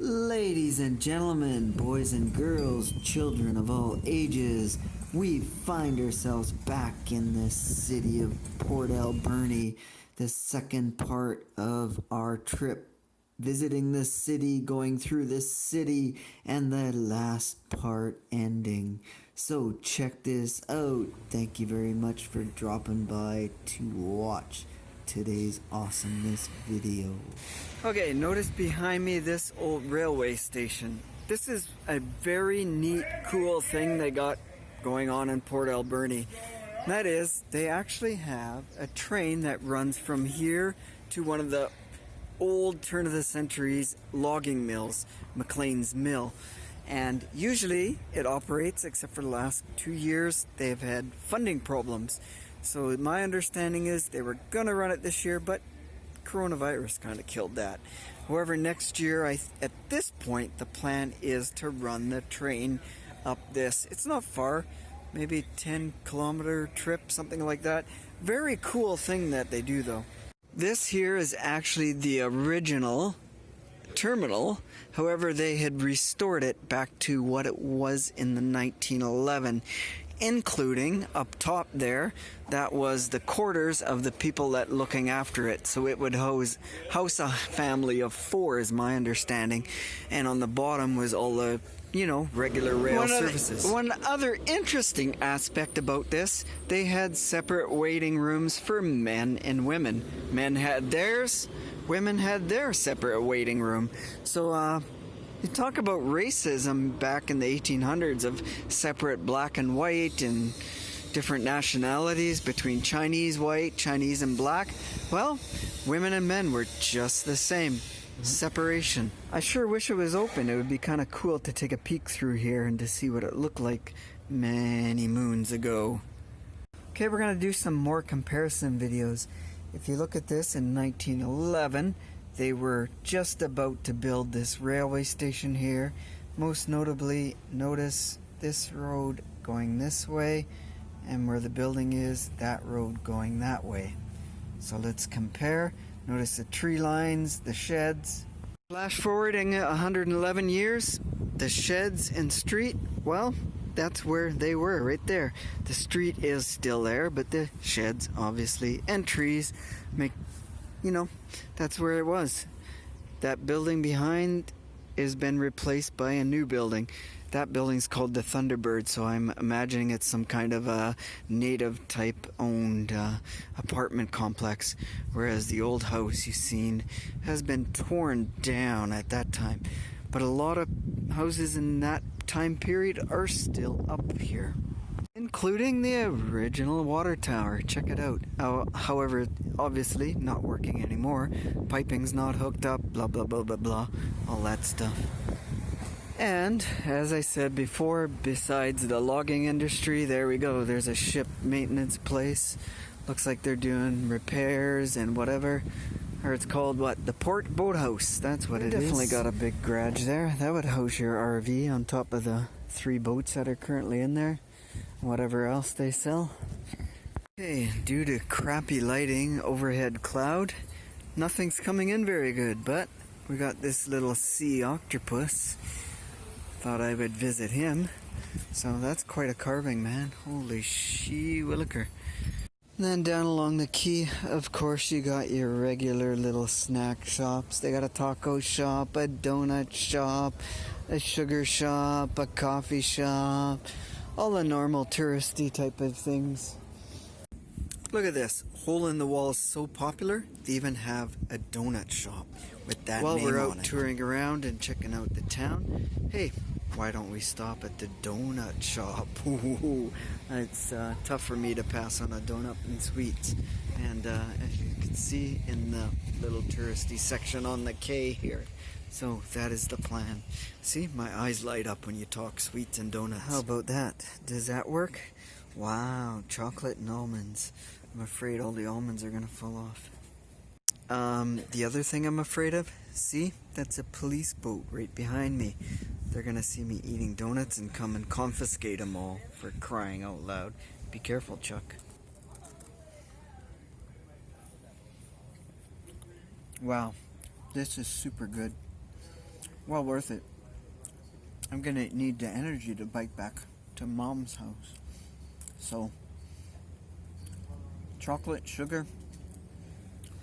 Ladies and gentlemen, boys and girls, children of all ages, we find ourselves back in this city of Port Alberni, the second part of our trip, visiting this city, going through this city, and the last part ending. So check this out. Thank you very much for dropping by to watch today's Awesomeness video. Okay, notice behind me this old railway station. This is a very neat, cool thing they got going on in Port Alberni. That is, they actually have a train that runs from here to one of the old turn of the centuries logging mills, McLean's Mill. And usually it operates, except for the last 2 years, they've had funding problems. So my understanding is they were going to run it this year, but coronavirus kind of killed that. However, next year, at this point, the plan is to run the train up this. It's not far, maybe 10-kilometer trip, something like that. Very cool thing that they do, though. This here is actually the original terminal. However, they had restored it back to what it was in the 1911. Including up top there, that was the quarters of the people that looking after it. So it would house a family of 4, is my understanding. And on the bottom was all the, regular rail services. One other interesting aspect about this, they had separate waiting rooms for men and women. Men had theirs, women had their separate waiting room. So, you talk about racism back in the 1800s of separate black and white and different nationalities between Chinese white, Chinese and black. Well, women and men were just the same. Separation. I sure wish it was open. It would be kind of cool to take a peek through here and to see what it looked like many moons ago. Okay, we're going to do some more comparison videos. If you look at this in 1911, they were just about to build this railway station here. Most notably, notice this road going this way, and where the building is, that road going that way. So let's compare. Notice the tree lines, the sheds. Flash forwarding 111 years, the sheds and street, well, that's where they were, right there. The street is still there, but the sheds, obviously, and trees make, that's where it was. That building behind has been replaced by a new building. That building's called the Thunderbird, so I'm imagining it's some kind of a native type owned apartment complex, whereas the old house you've seen has been torn down at that time. But a lot of houses in that time period are still up here, including the original water tower. Check it out. However, obviously not working anymore. Piping's not hooked up, blah blah blah blah blah, all that stuff. And as I said before, besides the logging industry, there we go, there's a ship maintenance place. Looks like they're doing repairs and whatever. Or it's called what? The Port Boathouse. That's what it is. Definitely got a big garage there. That would house your RV on top of the 3 boats that are currently in there. Whatever else they sell. Okay, due to crappy lighting, overhead cloud, nothing's coming in very good, but we got this little sea octopus. Thought I would visit him. So that's quite a carving, man. Holy she-williker. And then down along the quay, of course, you got your regular little snack shops. They got a taco shop, a donut shop, a sugar shop, a coffee shop, all the normal touristy type of things. Look at this. Hole in the Wall is so popular, they even have a donut shop with that name on it. While we're out touring around and checking out the town, hey, why don't we stop at the donut shop? Ooh, it's tough for me to pass on a donut and sweets. And as you can see in the little touristy section on the K here. So that is the plan. See, my eyes light up when you talk sweets and donuts. How about that? Does that work? Wow, chocolate and almonds. I'm afraid all the almonds are gonna fall off. The other thing I'm afraid of, see, that's a police boat right behind me. They're gonna see me eating donuts and come and confiscate them all, for crying out loud. Be careful, Chuck. Wow, this is super good. well worth it. I'm gonna need the energy to bike back to Mom's house. So, chocolate, sugar,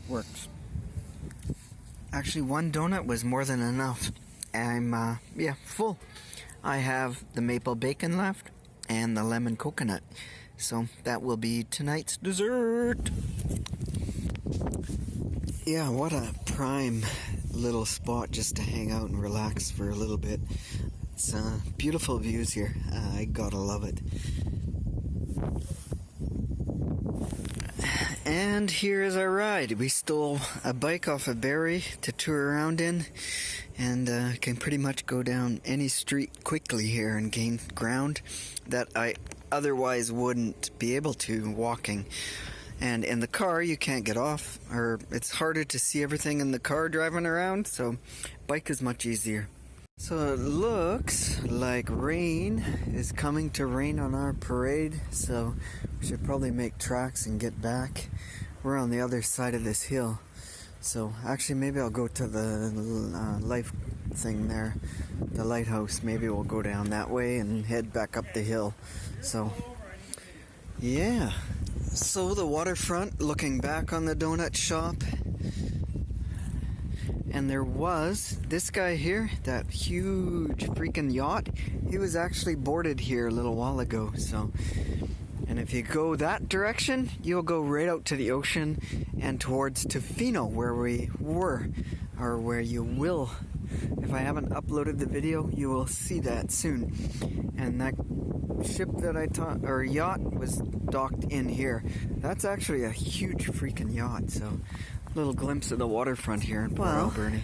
works. Actually, one donut was more than enough. I'm, full. I have the maple bacon left and the lemon coconut. So that will be tonight's dessert. Yeah, what a prime little spot just to hang out and relax for a little bit. It's beautiful views here. I gotta love it. And here is our ride. We stole a bike off of Barry to tour around in, and can pretty much go down any street quickly here and gain ground that I otherwise wouldn't be able to walking. And in the car you can't get off, or it's harder to see everything in the car driving around, so bike is much easier. So it looks like rain is coming to rain on our parade, so we should probably make tracks and get back. We're on the other side of this hill, so actually maybe I'll go to the life thing there, the lighthouse. Maybe we'll go down that way and head back up the hill. So yeah, so the waterfront, looking back on the donut shop. And there was this guy here, that huge freaking yacht. He was actually boarded here a little while ago. So, and if you go that direction, you'll go right out to the ocean and towards Tofino, where we were, or where you will. If I haven't uploaded the video, you will see that soon. And that ship that or yacht was docked in here. That's actually a huge freaking yacht. So, little glimpse of the waterfront here in Port Alberni.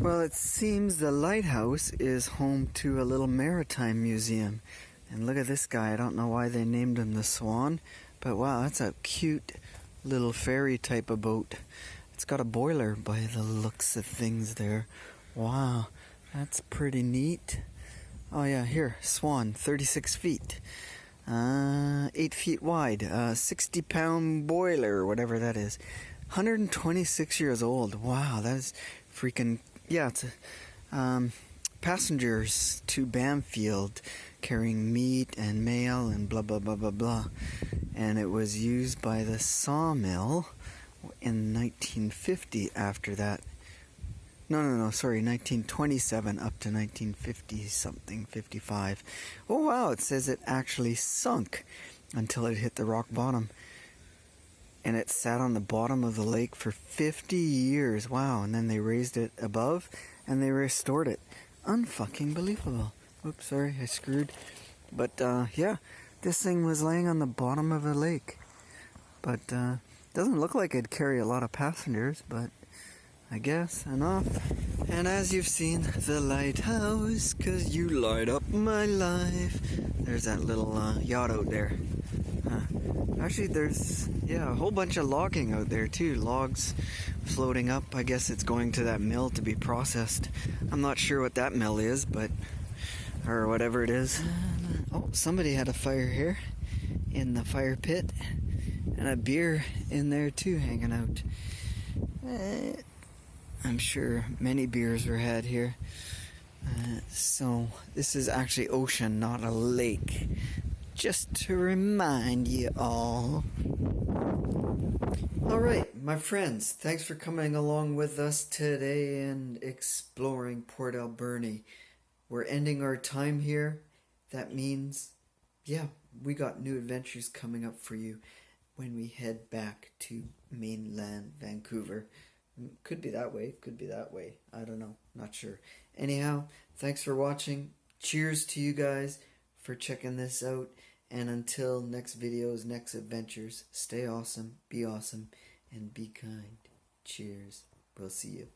Well, it seems the lighthouse is home to a little maritime museum. And look at this guy. I don't know why they named him the Swan, but wow, that's a cute little ferry type of boat. It's got a boiler by the looks of things there. Wow, that's pretty neat. Oh yeah, here, Swan, 36 feet. 8 feet wide, 60-pound boiler, or whatever that is. 126 years old. Wow, that is freaking... Yeah, it's passengers to Bamfield carrying meat and mail and blah, blah, blah, blah, blah. And it was used by the sawmill in 1950 after that. No, sorry, 1927 up to 1950-something, 55. Oh, wow, it says it actually sunk until it hit the rock bottom. And it sat on the bottom of the lake for 50 years. Wow, and then they raised it above, and they restored it. Unfucking believable. Oops, sorry, I screwed. But, yeah, this thing was laying on the bottom of a lake. But, doesn't look like it'd carry a lot of passengers, but I guess enough. And as you've seen, the lighthouse, 'cause you light up my life. There's that little yacht out there. Actually, there's, a whole bunch of logging out there too. Logs floating up. I guess it's going to that mill to be processed. I'm not sure what that mill is, but, or whatever it is. Oh, somebody had a fire here in the fire pit. And a beer in there too, hanging out. I'm sure many beers were had here. So this is actually ocean, not a lake. Just to remind you all. Alright, my friends, thanks for coming along with us today and exploring Port Alberni. We're ending our time here. That means, we got new adventures coming up for you when we head back to mainland Vancouver. Could be that way, could be that way. I don't know, not sure. Anyhow, thanks for watching. Cheers to you guys for checking this out. And until next videos, next adventures, stay awesome, be awesome, and be kind. Cheers. We'll see you.